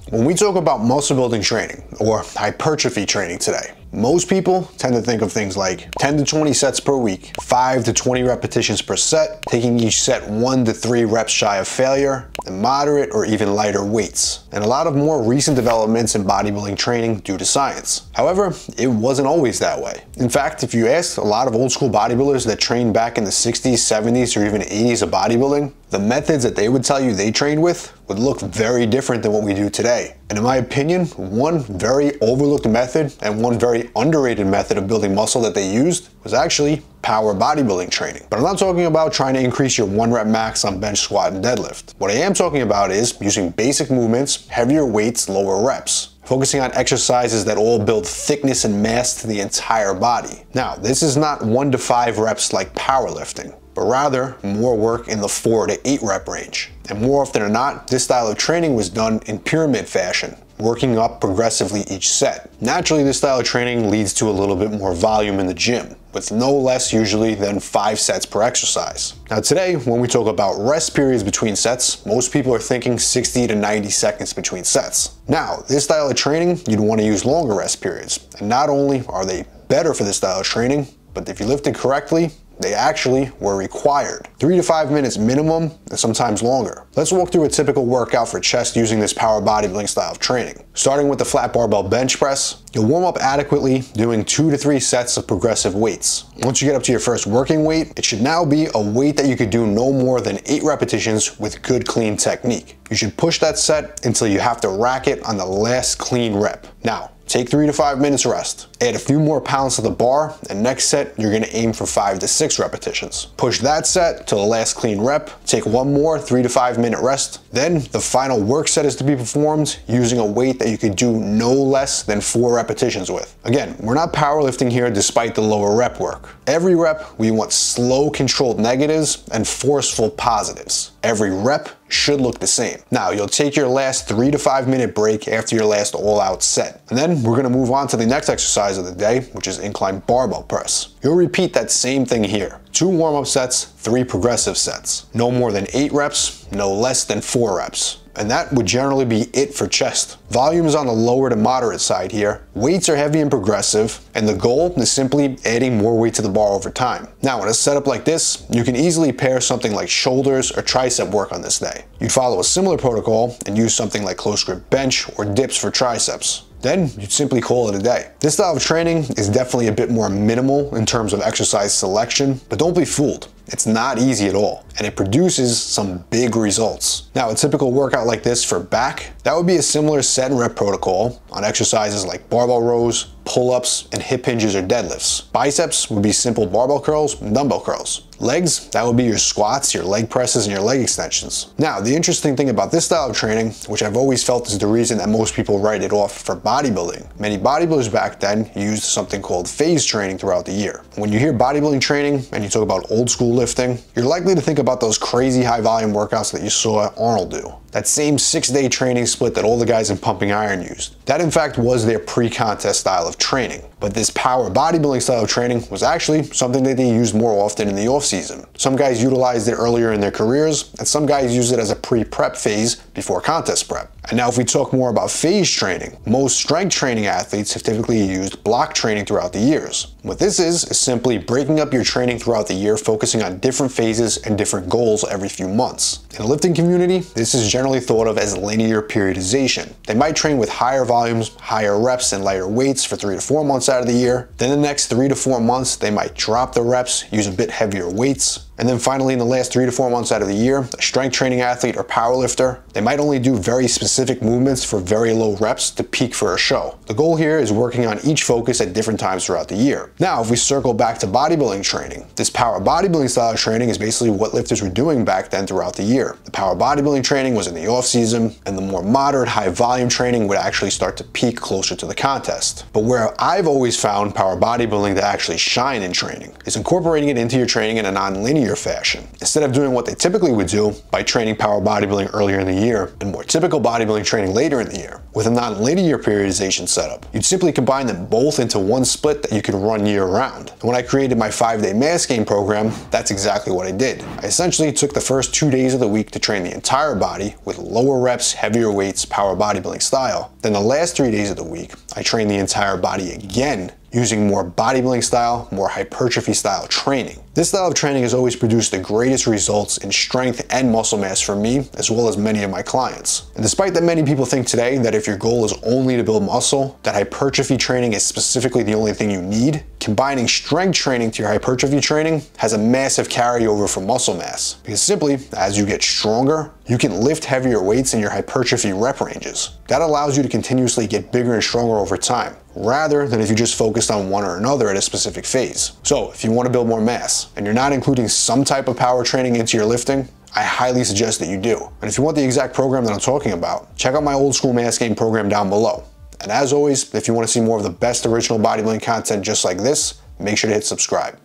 When we talk about muscle building training or hypertrophy training today, most people tend to think of things like 10 to 20 sets per week, 5 to 20 repetitions per set, taking each set 1 to 3 reps shy of failure, and moderate or even lighter weights, and a lot of more recent developments in bodybuilding training due to science. However, it wasn't always that way. In fact, if you asked a lot of old school bodybuilders that trained back in the 60s, 70s, or even 80s of bodybuilding, the methods that they would tell you they trained with would look very different than what we do today. And in my opinion, one very overlooked method and one very underrated method of building muscle that they used was actually power bodybuilding training. But I'm not talking about trying to increase your 1 rep max on bench, squat, and deadlift. What I am talking about is using basic movements, heavier weights, lower reps, focusing on exercises that all build thickness and mass to the entire body. Now, this is not 1 to 5 reps like powerlifting, but rather more work in the 4 to 8 rep range. And more often than not, this style of training was done in pyramid fashion, working up progressively each set. Naturally, this style of training leads to a little bit more volume in the gym, with no less usually than 5 sets per exercise. Now today, when we talk about rest periods between sets, most people are thinking 60 to 90 seconds between sets. Now, this style of training, you'd want to use longer rest periods. And not only are they better for this style of training, but if you lift it correctly, they actually were required. 3 to 5 minutes minimum, and sometimes longer. Let's walk through a typical workout for chest using this power bodybuilding style of training. Starting with the flat barbell bench press, you'll warm up adequately doing 2 to 3 sets of progressive weights. Once you get up to your first working weight, it should now be a weight that you could do no more than 8 repetitions with good clean technique. You should push that set until you have to rack it on the last clean rep. Now, take 3 to 5 minutes rest. Add a few more pounds to the bar, and next set, you're gonna aim for 5 to 6 repetitions. Push that set to the last clean rep, take 1 more 3 to 5 minute rest. Then the final work set is to be performed using a weight that you could do no less than 4 repetitions with. Again, we're not powerlifting here despite the lower rep work. Every rep, we want slow controlled negatives and forceful positives. Every rep should look the same. Now, you'll take your last 3 to 5 minute break after your last all-out set. And then we're gonna move on to the next exercise of the day, which is incline barbell press. You'll repeat that same thing here. 2 warm-up sets, 3 progressive sets. No more than 8 reps, no less than 4 reps. And that would generally be it for chest. Volume is on the lower to moderate side here. Weights are heavy and progressive, and the goal is simply adding more weight to the bar over time. Now, in a setup like this, you can easily pair something like shoulders or tricep work on this day. You'd follow a similar protocol and use something like close grip bench or dips for triceps. Then you'd simply call it a day. This style of training is definitely a bit more minimal in terms of exercise selection, but don't be fooled. It's not easy at all, and it produces some big results. Now, a typical workout like this for back, that would be a similar set and rep protocol on exercises like barbell rows, pull-ups, and hip hinges or deadlifts. Biceps would be simple barbell curls and dumbbell curls. Legs, that would be your squats, your leg presses, and your leg extensions. Now, the interesting thing about this style of training, which I've always felt is the reason that most people write it off for bodybuilding, many bodybuilders back then used something called phase training throughout the year. When you hear bodybuilding training and you talk about old school lifting, you're likely to think about those crazy high volume workouts that you saw Arnold do. That same 6-day training split that all the guys in Pumping Iron used. That in fact was their pre-contest style of training. But this power bodybuilding style of training was actually something that they used more often in the off season. Some guys utilized it earlier in their careers, and some guys used it as a pre-prep phase before contest prep. And now if we talk more about phase training, most strength training athletes have typically used block training throughout the years. What this is simply breaking up your training throughout the year, focusing on different phases and different goals every few months. In the lifting community, this is generally thought of as linear periodization. They might train with higher volumes, higher reps, and lighter weights for 3 to 4 months out of the year. Then the next 3 to 4 months, they might drop the reps, use a bit heavier weights. And then finally, in the last 3 to 4 months out of the year, a strength training athlete or powerlifter, they might only do very specific movements for very low reps to peak for a show. The goal here is working on each focus at different times throughout the year. Now, if we circle back to bodybuilding training, this power bodybuilding style of training is basically what lifters were doing back then throughout the year. The power bodybuilding training was in the off season, and the more moderate, high volume training would actually start to peak closer to the contest. But where I've always found power bodybuilding to actually shine in training is incorporating it into your training in a non-linear fashion. Instead of doing what they typically would do by training power bodybuilding earlier in the year and more typical bodybuilding training later in the year, with a non-linear periodization setup. You'd simply combine them both into one split that you could run year-round. When I created my 5-day mass gain program, that's exactly what I did. I essentially took the first 2 days of the week to train the entire body with lower reps, heavier weights, power bodybuilding style. Then the last 3 days of the week, I trained the entire body again, using more bodybuilding style, more hypertrophy style training. This style of training has always produced the greatest results in strength and muscle mass for me, as well as many of my clients. And despite that many people think today that if your goal is only to build muscle, that hypertrophy training is specifically the only thing you need, combining strength training to your hypertrophy training has a massive carryover for muscle mass. Because simply, as you get stronger, you can lift heavier weights in your hypertrophy rep ranges. That allows you to continuously get bigger and stronger over time, rather than if you just focused on one or another at a specific phase. So if you want to build more mass, and you're not including some type of power training into your lifting, I highly suggest that you do. And if you want the exact program that I'm talking about, check out my old school mass gain program down below. And as always, if you want to see more of the best original bodybuilding content just like this, make sure to hit subscribe.